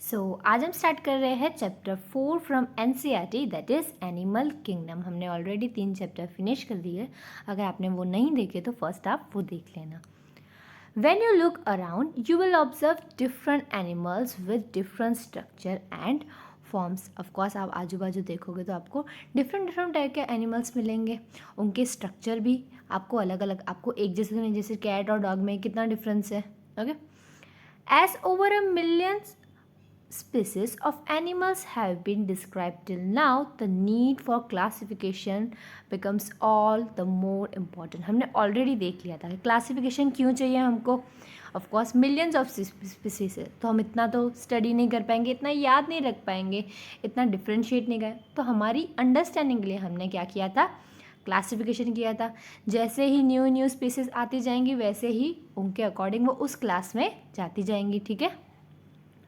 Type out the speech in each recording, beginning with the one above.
आज हम स्टार्ट कर रहे हैं chapter 4 from NCERT that is animal kingdom. हमने ऑलरेडी 3 चैप्टर फिनिश कर दिए। अगर आपने वो नहीं देखे तो फर्स्ट आप वो देख लेना। When you look around, you will observe different animals with different structure and forms. Of course, आप आजू बाजू देखोगे तो आपको डिफरेंट टाइप के एनिमल्स मिलेंगे। उनके स्ट्रक्चर भी आपको अलग अलग, आपको एक जैसे तो नहीं, जैसे कैट और डॉग में कितना डिफरेंस है। Okay, as over a millions species of animals have been described till now, the need for classification becomes all the more important. हमने ऑलरेडी देख लिया था कि क्लासिफिकेशन क्यों चाहिए हमको। Of course millions of species है तो हम इतना तो स्टडी नहीं कर पाएंगे, इतना याद नहीं रख पाएंगे, इतना डिफ्रेंशिएट नहीं कर, तो हमारी अंडरस्टैंडिंग के लिए हमने क्या किया था, क्लासिफिकेशन किया था। जैसे ही न्यू स्पीसीज आती जाएंगी वैसे ही उनके अकॉर्डिंग वो उस क्लास में जाती जाएंगी। ठीक है।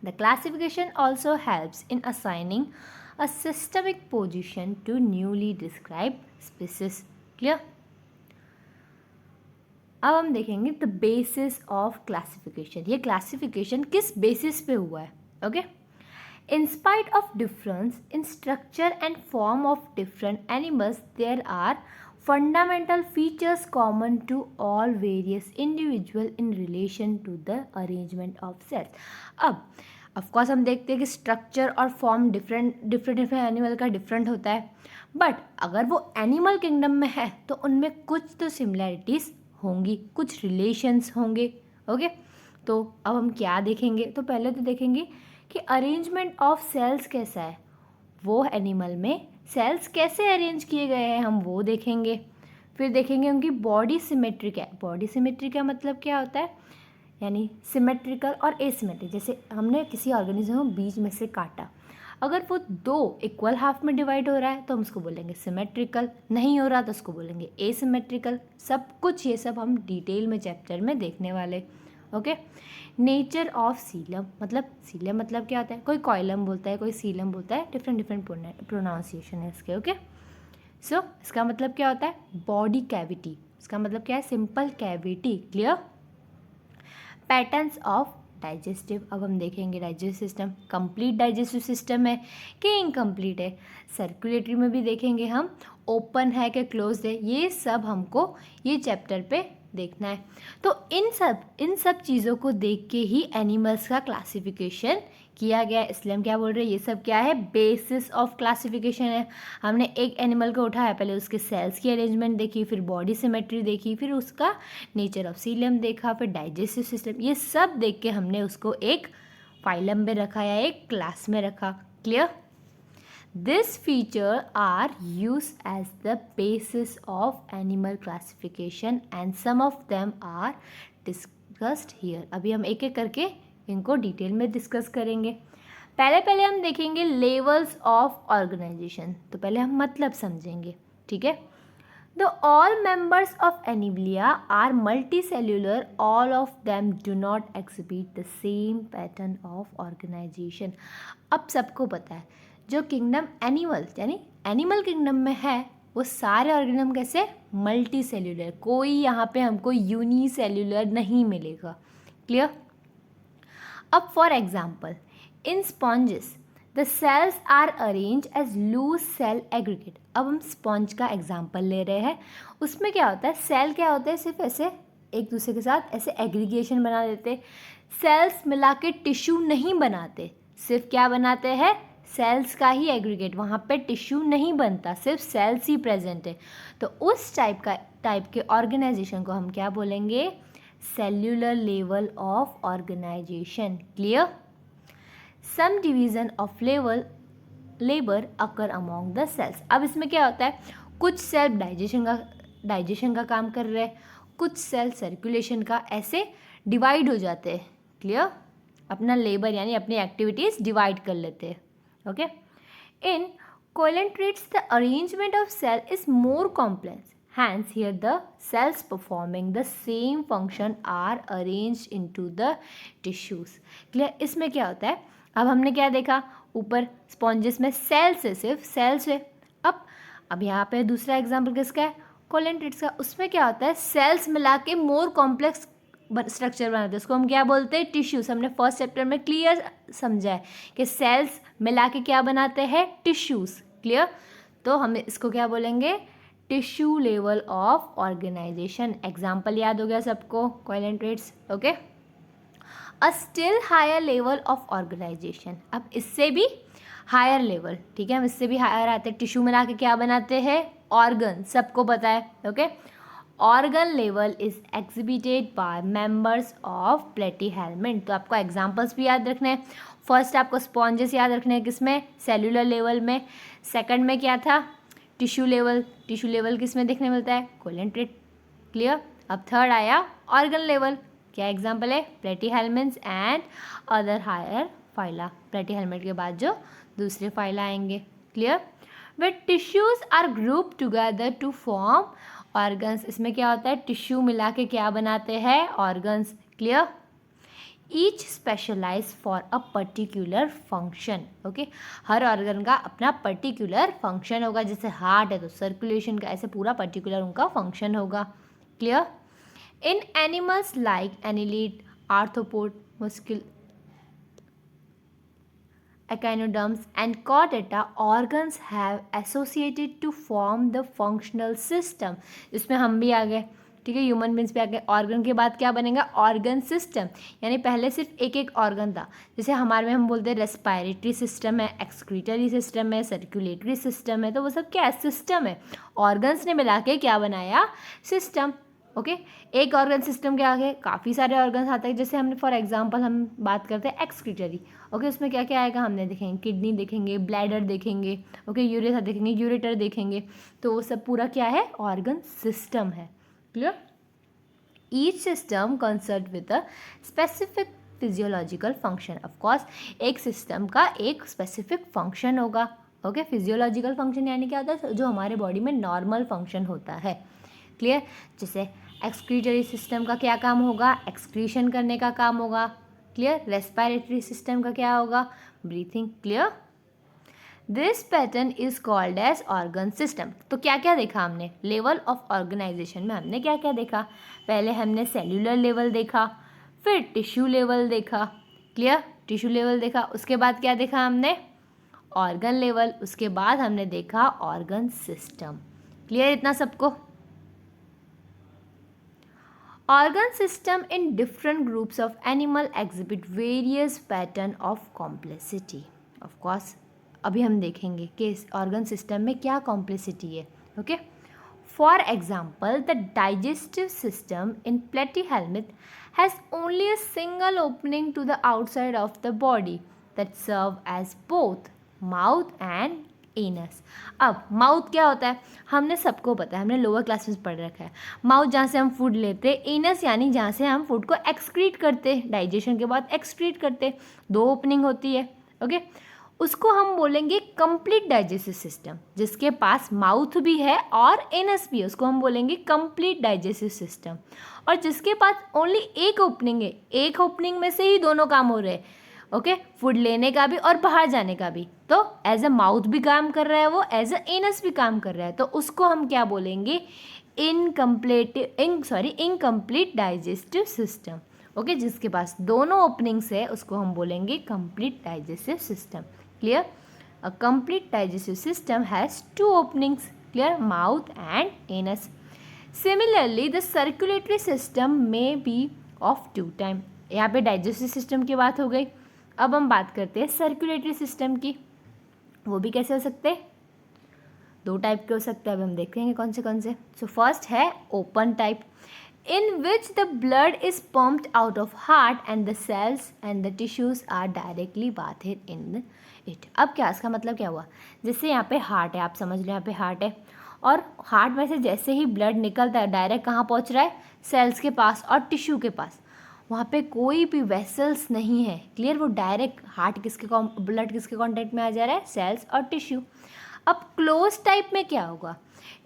The classification also helps in assigning a systemic position to newly described species. Clear? अब हम देखेंगे the basis of classification. ये classification किस basis पे हुआ है? Okay? In spite of difference in structure and form of different animals, there are fundamental features common to all various individual in relation to the arrangement of cells. अब of course हम देखते हैं कि structure और form different animal का different होता है, but अगर वो एनिमल किंगडम में है तो उनमें कुछ तो सिमिलैरिटीज़ होंगी, कुछ रिलेशंस होंगे। ओके, तो अब हम क्या देखेंगे, तो पहले तो देखेंगे कि अरेंजमेंट ऑफ सेल्स कैसा है, वो एनिमल में सेल्स कैसे अरेंज किए गए हैं हम वो देखेंगे। फिर देखेंगे उनकी बॉडी सिमेट्री क्या है। बॉडी सिमेट्री का मतलब क्या होता है, यानी सिमेट्रिकल और एसिमेट्रिक। जैसे हमने किसी ऑर्गेनिज्म को बीच में से काटा, अगर वो 2 इक्वल हाफ में डिवाइड हो रहा है तो हम उसको बोलेंगे सिमेट्रिकल, नहीं हो रहा तो उसको बोलेंगे एसिमेट्रिकल। सब कुछ ये सब हम डिटेल में चैप्टर में देखने वाले। ओके, नेचर ऑफ सीलम मतलब क्या होता है, कोई कॉइलम बोलता है, कोई सीलम बोलता है, डिफरेंट प्रोनाउंसिएशन है इसके। ओके, सो इसका मतलब क्या होता है, बॉडी कैविटी। इसका मतलब क्या है, simple cavity. Clear? Patterns of digestive, अब हम देखेंगे digestive system complete digestive system है कि इनकम्प्लीट है। सर्कुलेटरी में भी देखेंगे हम, ओपन है कि क्लोज है, ये सब हमको ये चैप्टर पे देखना है। तो इन सब चीज़ों को देख के ही एनिमल्स का क्लासिफिकेशन किया गया है। इसलिए हम क्या बोल रहे हैं, ये सब क्या है, बेसिस ऑफ क्लासिफिकेशन है। हमने एक एनिमल को उठाया, पहले उसके सेल्स की अरेंजमेंट देखी, फिर बॉडी सिमेट्री देखी, फिर उसका नेचर ऑफ सीलम देखा, फिर डाइजेस्टिव सिस्टम, ये सब देख के हमने उसको एक फाइलम में रखा या एक क्लास में रखा। Clear? This feature are used as the basis of animal classification and some of them are discussed here. अभी हम एक एक करके इनको डिटेल में डिस्कस करेंगे। पहले हम देखेंगे लेवल्स ऑफ ऑर्गेनाइजेशन। तो पहले हम मतलब समझेंगे। ठीक है, The all members of Animalia are multicellular. All of them do not exhibit the same pattern of organization. अब सबको पता है जो किंगडम एनिमल्स यानी एनिमल किंगडम में है वो सारे ऑर्गेनिज्म कैसे मल्टी सेल्यूलर, कोई यहाँ पे हमको यूनिसेल्यूलर नहीं मिलेगा। क्लियर? अब for example in sponges the cells are arrange as loose cell aggregate. अब हम स्पॉन्ज का एग्जाम्पल ले रहे हैं, उसमें क्या होता है, सेल क्या होता है, सिर्फ ऐसे एक दूसरे के साथ ऐसे एग्रीगेशन बना देते, सेल्स मिला के टिश्यू नहीं बनाते, सिर्फ क्या बनाते हैं, सेल्स का ही एग्रीगेट, वहाँ पे टिश्यू नहीं बनता, सिर्फ सेल्स ही प्रेजेंट है। तो उस टाइप के ऑर्गेनाइजेशन को हम क्या बोलेंगे, cellular level of organisation. Clear? Some division of labour occur among the cells. अब इसमें क्या होता है, कुछ सेल डाइजेशन का काम कर रहे हैं, कुछ सेल सर्कुलेशन का, ऐसे डिवाइड हो जाते हैं। क्लियर? अपना लेबर यानी अपनी एक्टिविटीज़ डिवाइड कर लेते हैं। Okay, in coelentrates the arrangement of cell is more complex, hence here the cells performing the same function are arranged into the tissues. Clear? इसमें क्या होता है, अब हमने क्या देखा, ऊपर स्पॉन्जेस में सेल्स है, सिर्फ सेल्स है। अब यहाँ पे दूसरा एग्जाम्पल किसका है, कोलेंट्रेट्स का, उसमें क्या होता है, सेल्स मिला के मोर कॉम्प्लेक्स स्ट्रक्चर बनाते हैं उसको हम क्या बोलते हैं, टिश्यूज। हमने फर्स्ट चैप्टर में क्लियर समझा है कि सेल्स मिला के क्या बनाते हैं, टिश्यूज। क्लियर, तो हम इसको क्या बोलेंगे, tissue level of organisation. Example याद हो गया सबको, coelenterates. Okay, a still higher level of organisation, अब इससे भी हायर लेवल, ठीक है, हम इससे भी हायर आते हैं। टिश्यू मिला के क्या बनाते हैं, ऑर्गन, सबको पता है। Okay, organ level is exhibited by members of platyhelminth. तो आपको एग्जांपल्स भी याद रखने हैं। फर्स्ट आपको स्पॉन्जेस याद रखने हैं, किसमें, सेलुलर लेवल में। सेकंड में क्या था, टिश्यू लेवल। टिश्यू लेवल किस में देखने मिलता है, कोवेलेंट रेट। क्लियर, अब थर्ड आया ऑर्गन लेवल, क्या एग्जाम्पल है, platyhelminthes and other higher phyla. Platyhelminth के बाद जो दूसरे फाइला आएंगे। Clear, where tissues are group together to form organs, इसमें क्या होता है, टिश्यू मिला के क्या बनाते हैं, organs. Clear, each specialise for a particular function. Okay, हर ऑर्गन का अपना पर्टिकुलर फंक्शन होगा, जैसे हार्ट है तो सर्कुलेशन का, ऐसे पूरा पर्टिकुलर उनका फंक्शन होगा। Clear, in animals like annelid, arthropod, mollusc, echinoderms and chordata, organs have associated to form the functional system। इसमें हम भी आ गए, ठीक है, ह्यूमन बींग्स पे आ गए। ऑर्गन के बाद क्या बनेगा, ऑर्गन सिस्टम, यानी पहले सिर्फ एक एक ऑर्गन था। जैसे हमारे में हम बोलते हैं रेस्पिरेटरी सिस्टम है, एक्सक्रीटरी सिस्टम है, सर्कुलेटरी सिस्टम है, तो वो सब क्या है, सिस्टम है। ऑर्गन्स ने मिला के क्या बनाया, सिस्टम। ओके, एक ऑर्गन सिस्टम के आगे काफ़ी सारे ऑर्गन्स आते हैं। जैसे हमने फॉर एग्जांपल हम बात करते हैं एक्सक्रीटरी। ओके, उसमें क्या क्या आएगा, हमने देखेंगे किडनी देखेंगे, ब्लैडर देखेंगे, ओके, यूरेथ्रा देखेंगे, यूरेटर देखेंगे, तो वो सब पूरा क्या है, ऑर्गन सिस्टम है। Clear, each system concert with a specific physiological function. Of course एक सिस्टम का एक स्पेसिफिक फंक्शन होगा। ओके, फिजियोलॉजिकल फंक्शन यानी क्या होता है, जो हमारे बॉडी में नॉर्मल फंक्शन होता है। क्लियर, जैसे एक्सक्रीटरी सिस्टम का क्या काम होगा, एक्सक्रीशन करने का काम होगा। क्लियर, रेस्पिरेटरी सिस्टम का क्या होगा, breathing. Clear, this pattern is called as organ system. तो क्या क्या देखा हमने, लेवल ऑफ ऑर्गेनाइजेशन में हमने क्या क्या देखा, पहले हमने सेल्यूलर लेवल देखा, फिर टिश्यू लेवल देखा। क्लियर, टिश्यू लेवल देखा, उसके बाद क्या देखा हमने, ऑर्गन लेवल, उसके बाद हमने देखा ऑर्गन सिस्टम। क्लियर इतना सबको। Organ system in different groups of animal exhibit various pattern of complexity. Of course, अभी हम देखेंगे कि इस organ system में क्या complexity है. Okay? For example, the digestive system in platyhelminth has only a single opening to the outside of the body that serve as both mouth and anus. अब mouth क्या होता है, हमने सबको पता है, हमने लोअर क्लास में पढ़ रखा है। माउथ जहाँ से हम फूड लेते हैं, एनस यानी जहाँ से हम फूड को एक्सक्रीट करते हैं, डाइजेशन के बाद एक्सक्रीट करते हैं, दो ओपनिंग होती है। ओके, उसको हम बोलेंगे कंप्लीट डाइजेस्टिव सिस्टम। जिसके पास माउथ भी है और एनस भी है उसको हम बोलेंगे कंप्लीट डाइजेस्टिव सिस्टम। और जिसके पास ओनली एक ओपनिंग है, एक ओपनिंग में से ही दोनों काम हो रहे हैं। ओके, फूड लेने का भी और बाहर जाने का भी, तो एज अ माउथ भी काम कर रहा है वो, एज अ एनस भी काम कर रहा है, तो उसको हम क्या बोलेंगे, इनकम्प्लीट डाइजेस्टिव सिस्टम। ओके, जिसके पास दोनों ओपनिंग्स है उसको हम बोलेंगे complete digestive system. Clear, a complete digestive system has two openings, clear, mouth and anus. Similarly the circulatory system में बी ऑफ टू टाइम। यहाँ पे डाइजेस्टिव सिस्टम की बात हो गई। अब हम बात करते हैं सर्कुलेटरी सिस्टम की। वो भी कैसे हो सकते हैं, दो टाइप के हो सकते हैं। अब हम देखेंगे कौन से। सो फर्स्ट है open type, in which the blood is pumped out of heart and the cells and the tissues are directly bathed in it. अब क्या, इसका मतलब क्या हुआ, जैसे यहाँ पे हार्ट है, आप समझ लो यहाँ पे हार्ट है, और हार्ट में से जैसे ही ब्लड निकलता है डायरेक्ट कहाँ पहुँच रहा है, सेल्स के पास और टिश्यू के पास। वहाँ पे कोई भी वेसल्स नहीं है। क्लियर, वो डायरेक्ट हार्ट ब्लड किसके कांटेक्ट में आ जा रहा है, सेल्स और टिश्यू। अब क्लोज टाइप में क्या होगा,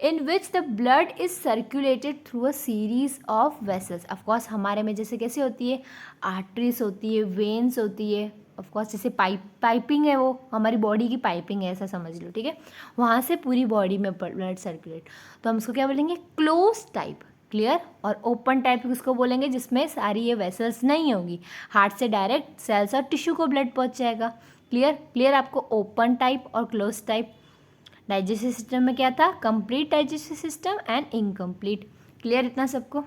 in which the blood is circulated through a series of vessels. Of course हमारे में जैसे कैसे होती है, आर्टरीज होती है, वेन्स होती है, ऑफकोर्स जैसे पाइपिंग है, वो हमारी बॉडी की पाइपिंग है, ऐसा समझ लो। ठीक है, वहाँ से पूरी बॉडी में ब्लड सर्कुलेट, तो हम उसको क्या बोलेंगे, क्लोज टाइप। क्लियर। और ओपन टाइप किसको बोलेंगे, जिसमें सारी ये वेसल्स नहीं होगी, हार्ट से डायरेक्ट सेल्स और टिश्यू को ब्लड पहुंच जाएगा। क्लियर क्लियर आपको ओपन टाइप और क्लोज टाइप। डाइजेस्टिव सिस्टम में क्या था, complete digestive system and incomplete. Clear इतना सबको।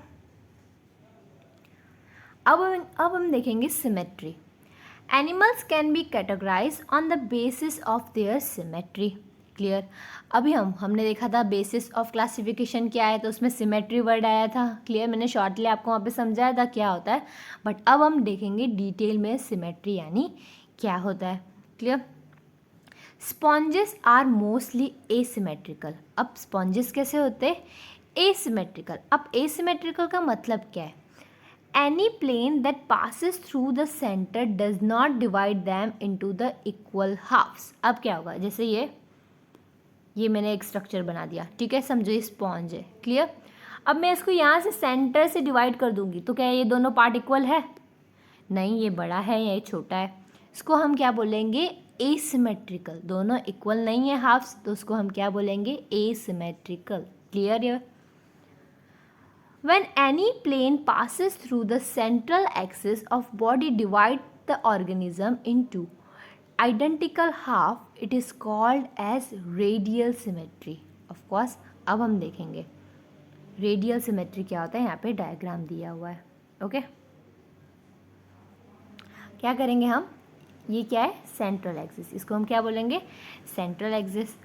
अब हम देखेंगे symmetry. Animals can be categorise on the basis of their symmetry. Clear. अभी हमने देखा था बेसिस ऑफ क्लासिफिकेशन क्या है, तो उसमें सिमेट्री वर्ड आया था। क्लियर, मैंने शॉर्टली आपको वहाँ पे समझाया था क्या होता है, बट अब हम देखेंगे डिटेल में सिमेट्री यानी क्या होता है। Clear. Sponges are mostly asymmetrical. अब स्पॉन्जेस कैसे होते हैं, एसिमेट्रिकल। अब एसिमेट्रिकल का मतलब क्या है, any plane that passes through the centre does not divide them into the equal halves. अब क्या होगा, जैसे ये मैंने एक स्ट्रक्चर बना दिया, ठीक है, समझो ये स्पॉन्ज है। क्लियर। अब मैं इसको यहाँ से सेंटर से डिवाइड कर दूंगी तो क्या ये दोनों पार्ट इक्वल है, नहीं, ये बड़ा है या ये छोटा है। इसको हम क्या बोलेंगे, एसिमेट्रिकल। दोनों इक्वल नहीं है हाफ्स, तो उसको हम क्या बोलेंगे, एसिमेट्रिकल। क्लियर है। When any plane passes through the central axis of body divide the organism into identical half, it is called as radial symmetry. Of course, अब हम देखेंगे radial symmetry क्या होता है, यहाँ पे डायग्राम दिया हुआ है। ओके, क्या करेंगे हम, ये क्या है, सेंट्रल एक्सिस, इसको हम क्या बोलेंगे, सेंट्रल एक्सिस।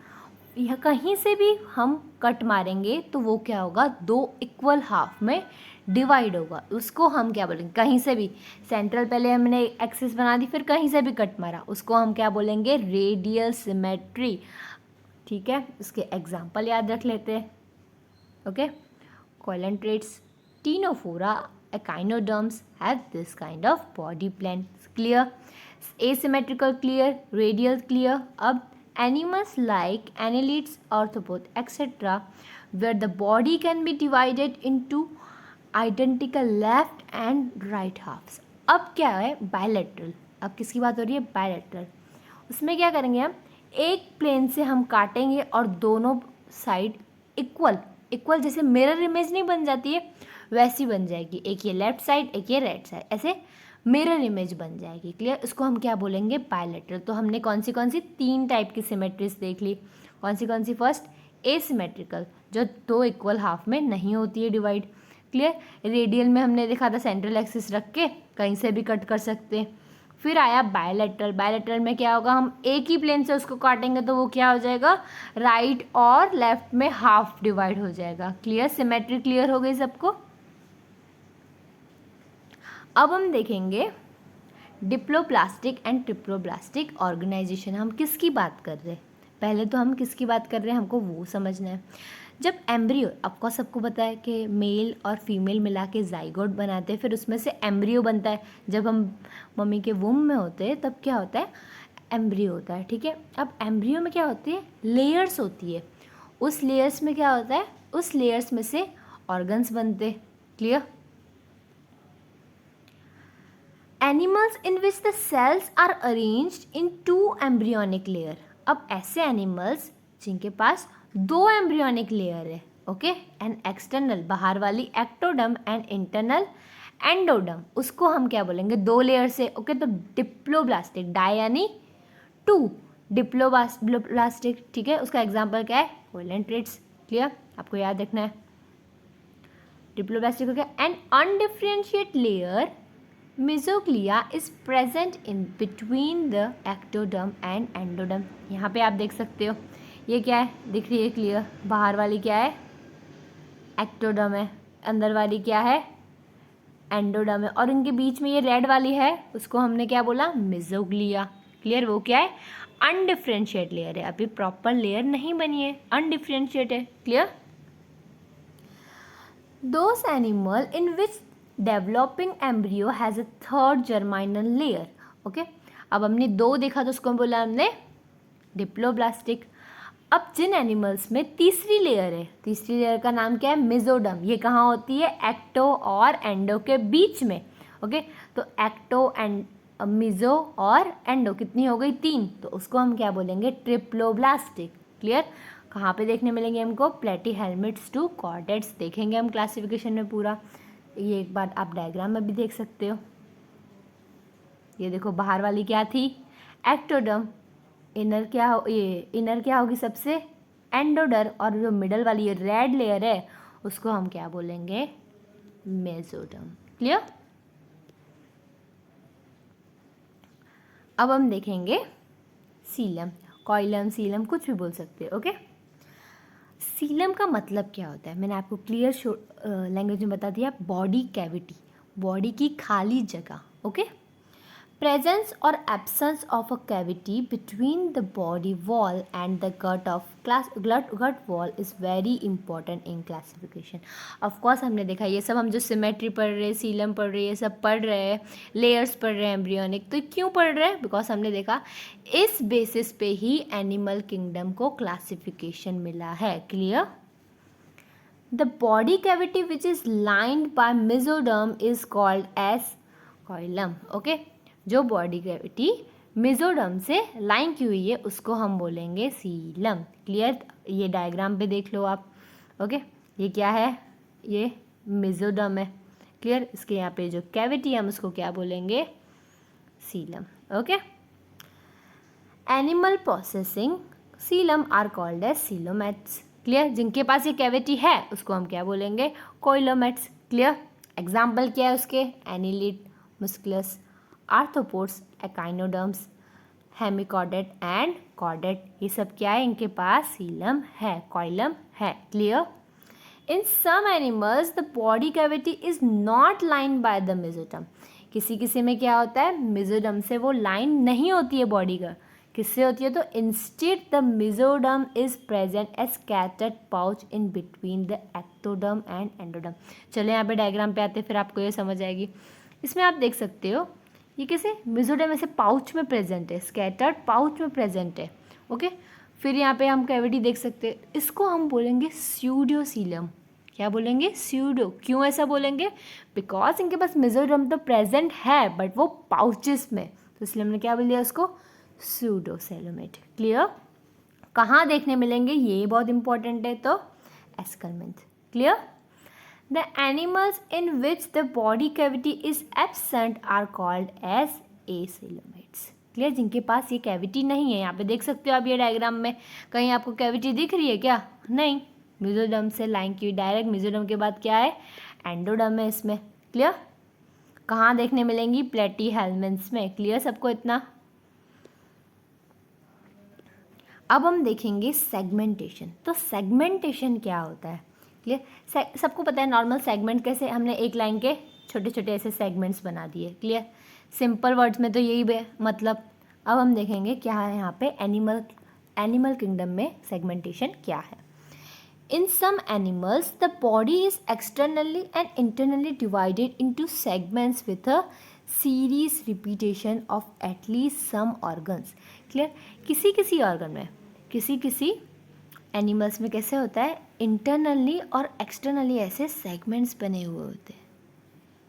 यह कहीं से भी हम कट मारेंगे तो वो क्या होगा, दो इक्वल हाफ में डिवाइड होगा, उसको हम क्या बोलेंगे, कहीं से भी सेंट्रल पहले हमने एक्सिस बना दी, फिर कहीं से भी कट मारा, उसको हम क्या बोलेंगे, रेडियल सिमेट्री। ठीक है, इसके एग्जाम्पल याद रख लेते हैं। Okay, coelenterates, ctenophora, echinoderms have this kind of body plan. Clear, asymmetrical clear, radial clear. अब animals like annelids, arthropods, etc., where the body can be divided into identical left and right halves. अब क्या है, bilateral. अब किसकी बात हो रही है, बायलैटरल। उसमें क्या करेंगे हम, एक प्लेन से हम काटेंगे और दोनों साइड इक्वल जैसे मिरर इमेज नहीं बन जाती है वैसी बन जाएगी, एक ये लेफ्ट साइड एक ये राइट साइड, ऐसे मिरर इमेज बन जाएगी। क्लियर, इसको हम क्या बोलेंगे, बायलैटरल। तो हमने कौन सी तीन टाइप की सिमेट्रीज देख ली। कौन सी, फर्स्ट एसिमेट्रिकल, जो दो इक्वल हाफ में नहीं होती है डिवाइड। क्लियर, रेडियल में हमने देखा था सेंट्रल एक्सिस रख के कहीं से भी कट कर सकते हैं। फिर आया बायलैटरल में क्या होगा, हम एक ही प्लेन से उसको काटेंगे तो वो क्या हो जाएगा, राइट और लेफ्ट में हाफ डिवाइड हो जाएगा। क्लियर, सिमेट्री क्लियर हो गई सबको। अब हम देखेंगे डिप्लोब्लास्टिक एंड ट्रिप्लोब्लास्टिक ऑर्गेनाइजेशन। हम किसकी बात कर रहे हैं, पहले तो हम किसकी बात कर रहे हैं, हमको वो समझना है। जब एम्ब्रियो, आपको सबको पता है कि मेल और फीमेल मिला के जाइगोट बनाते हैं, फिर उसमें से एम्ब्रियो बनता है। जब हम मम्मी के वूम में होते हैं तब क्या होता है, एम्ब्रियो होता है। ठीक है, अब एम्ब्रियो में क्या होती है, लेयर्स होती है। उस लेयर्स में क्या होता है, उस लेयर्स में से ऑर्गन्स बनते। Clear, animals in which the cells are arranged in two embryonic layer. अब ऐसे एनिमल्स जिनके पास दो एम्ब्रियोनिक लेयर है, ओके, एंड एक्सटर्नल बाहर वाली एक्टोडर्म एंड इंटरनल एंडोडर्म, उसको हम क्या बोलेंगे, दो लेयर से। ओके, तो डिप्लोब्लास्टिक, डाई यानी टू, डिप्लोब्लास्टिक। ठीक है, उसका एग्जाम्पल क्या है, कोलेंट्रेट्स। क्लियर, आपको याद रखना है। डिप्लोब्लास्टिक हो गया। An undifferentiate layer mesoglea is present in between the ectoderm and endoderm. यहाँ पे आप देख सकते हो ये क्या है, दिख रही है क्लियर, बाहर वाली क्या है, एक्टोडर्म है, अंदर वाली क्या है, एंडोडर्म है, और इनके बीच में ये रेड वाली है, उसको हमने क्या बोला, मेसोग्लिया। क्लियर, वो क्या है, अनडिफरेंशिएट लेयर है, अभी प्रॉपर लेयर नहीं बनी है, अनडिफरेंशिएट है। Clear, those animal in which developing embryo has a third germinal layer. Okay, अब हमने दो देखा तो उसको बोला हमने डिप्लोब्लास्टिक। अब जिन एनिमल्स में तीसरी लेयर है, तीसरी लेयर का नाम क्या है, मेसोडर्म। ये कहाँ होती है, एक्टो और एंडो के बीच में। ओके, तो एक्टो एंड मेसो और एंडो कितनी हो गई, तीन, तो उसको हम क्या बोलेंगे, ट्रिप्लोब्लास्टिक। क्लियर, कहाँ पे देखने मिलेंगे हमको? प्लेटी हेलमेट्स टू कॉर्डेट्स देखेंगे हम क्लासिफिकेशन में पूरा। ये एक बार आप डायग्राम में भी देख सकते हो। ये देखो बाहर वाली क्या थी? एक्टोडर्म। इनर क्या होगी सबसे? एंडोडर्म। और जो मिडल वाली ये रेड लेयर है उसको हम क्या बोलेंगे? मेसोडर्म। क्लियर? अब हम देखेंगे सीलम, कॉइलम, सीलम, कुछ भी बोल सकते हो। ओके, सीलम का मतलब क्या होता है? मैंने आपको क्लियर लैंग्वेज में बता दिया। बॉडी कैविटी, बॉडी की खाली जगह। Okay, presence or absence of a cavity between the body wall and the gut wall is very important in classification. Of course हमने देखा ये सब, हम जो सिमेट्री पढ़ रहे हैं, सीलम पढ़ रहे हैं, ये सब पढ़ रहे हैं, लेयर्स पढ़ रहे हैं एम्ब्रियोनिक, तो क्यों पढ़ रहे हैं? बिकॉज हमने देखा इस बेसिस पे ही एनिमल किंगडम को क्लासिफिकेशन मिला है। Clear? The body cavity which is lined by mesoderm is called as coilum. Okay, जो बॉडी कैविटी मेसोडर्म से लाइन की हुई है उसको हम बोलेंगे सीलम। क्लियर? ये डायग्राम पे देख लो आप। ओके, ये क्या है? ये मेसोडर्म है। क्लियर? इसके यहाँ पे जो कैविटी है हम उसको क्या बोलेंगे? Coelom. Okay, animal processing coelom are called as coelomates. Clear? जिनके पास ये कैविटी है उसको हम क्या बोलेंगे? कोइलोमेट्स। क्लियर? एग्जाम्पल क्या है उसके? Annelid, molluscs, arthropods, echinoderms, hemichordate and chordate, ये सब क्या है? इनके पास सीलम है, कॉइलम है। Clear? In some animals the body cavity is not line by the mesoderm. किसी में क्या होता है? मेसोडर्म से वो लाइन नहीं होती है बॉडी का। किससे होती है? तो instead the mesoderm is present as scattered pouch in between the ectoderm and endoderm. चलो यहाँ पे डायग्राम पे आते हैं, फिर आपको ये समझ आएगी। इसमें आप देख सकते हो ये कैसे मेसोडर्म ऐसे पाउच में प्रेजेंट है, स्कैटर्ड पाउच में प्रेजेंट है। ओके, फिर यहाँ पे हम कैविटी देख सकते हैं, इसको हम बोलेंगे स्यूडोसीलम। क्या बोलेंगे? स्यूडो। क्यों ऐसा बोलेंगे? बिकॉज इनके पास मेसोडर्म तो प्रेजेंट है बट वो पाउचेस में, तो इसलिए हमने क्या बोल दिया उसको? स्यूडोसेलोमेट। क्लियर? कहाँ देखने मिलेंगे? ये बहुत इंपॉर्टेंट है, तो एस्कलमेंट। Clear? The animals in which the body cavity is absent are called as acoelomates. Clear? जिनके पास ये कैविटी नहीं है, यहाँ पे देख सकते हो आप ये डायग्राम में, कहीं आपको कैविटी दिख रही है क्या? नहीं। मेसोडर्म से लाइन की डायरेक्ट, मेसोडर्म के बाद क्या है? एंडोडर्म है इसमें। क्लियर? कहाँ देखने मिलेंगी? प्लेटी हेलमेंट्स में। क्लियर सबको इतना? अब हम देखेंगे सेगमेंटेशन। तो सेगमेंटेशन क्या होता है? क्लियर? सबको पता है नॉर्मल सेगमेंट कैसे, हमने एक लाइन के छोटे छोटे ऐसे सेगमेंट्स बना दिए। क्लियर? सिंपल वर्ड्स में तो यही मतलब। अब हम देखेंगे क्या है यहाँ पे एनिमल किंगडम में सेगमेंटेशन क्या है। In some animals the body is externally and internally divided into segments with a series repetition of at least some organs. Clear? किसी ऑर्गन में, किसी एनिमल्स में कैसे होता है? इंटरनली और एक्सटर्नली ऐसे सेगमेंट्स बने हुए होते हैं।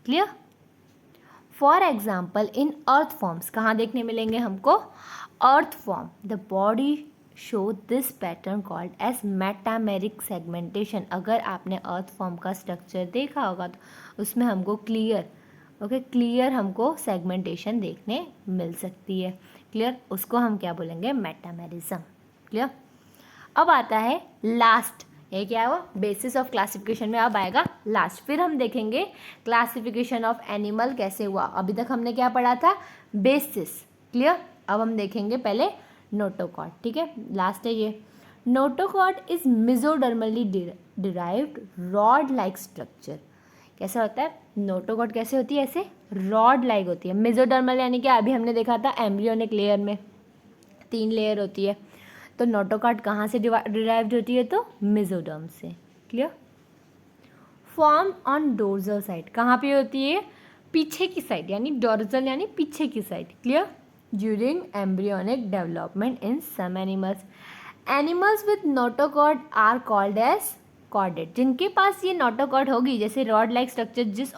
Clear? For example in earthworms, कहाँ देखने मिलेंगे हमको? Earthworm the body show this pattern called as metameric segmentation. अगर आपने अर्थ फॉर्म का स्ट्रक्चर देखा होगा तो उसमें हमको क्लियर हमको सेगमेंटेशन देखने मिल सकती है। क्लियर? उसको हम क्या बोलेंगे? मेटामेरिज्म। क्लियर? अब आता है लास्ट, ये क्या हुआ? बेसिस ऑफ क्लासिफिकेशन में अब आएगा लास्ट। फिर हम देखेंगे क्लासिफिकेशन ऑफ एनिमल कैसे हुआ। अभी तक हमने क्या पढ़ा था? बेसिस। क्लियर? अब हम देखेंगे पहले नोटोकॉर्ड। ठीक है, लास्ट है ये। Notochord is मेसोडर्मली derived rod like structure. कैसा होता है? नोटोकॉर्ड कैसे होती है? ऐसे रॉड लाइक होती है। मेसोडर्मल यानी कि अभी हमने देखा था एम्ब्रियोनिक लेयर में 3 लेयर होती है, तो नोटोकॉर्ड कहाँ से डिराइव्ड होती है? तो मेसोडर्म से। Clear? Form on dorsal side, कहाँ पे होती है? पीछे की साइड, यानी डोर्सल यानी पीछे की side. Clear? During embryonic development in some animals with notochord are called as chordate. जिनके पास ये नोटोकॉर्ड होगी, जैसे रॉड लाइक स्ट्रक्चर जिस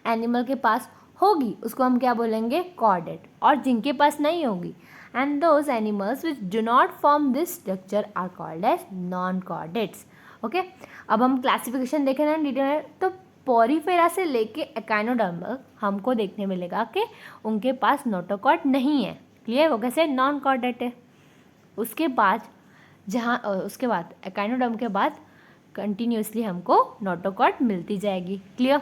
एनिमल के पास होगी उसको हम क्या बोलेंगे? कॉर्डेट। और जिनके पास नहीं होगी, and those animals which do not form this structure are called as non-chordates. Okay, अब हम क्लासिफिकेशन देखें ना डिटेल में, तो पोरीफेरा से लेके एकाइनोडर्म हमको देखने मिलेगा कि उनके पास नोटोकॉर्ड नहीं है. क्लियर हो कैसे नॉन कॉर्डेट है. उसके बाद एकाइनोडर्म के बाद कंटिन्यूसली हमको नोटोकॉर्ड मिलती जाएगी. क्लियर.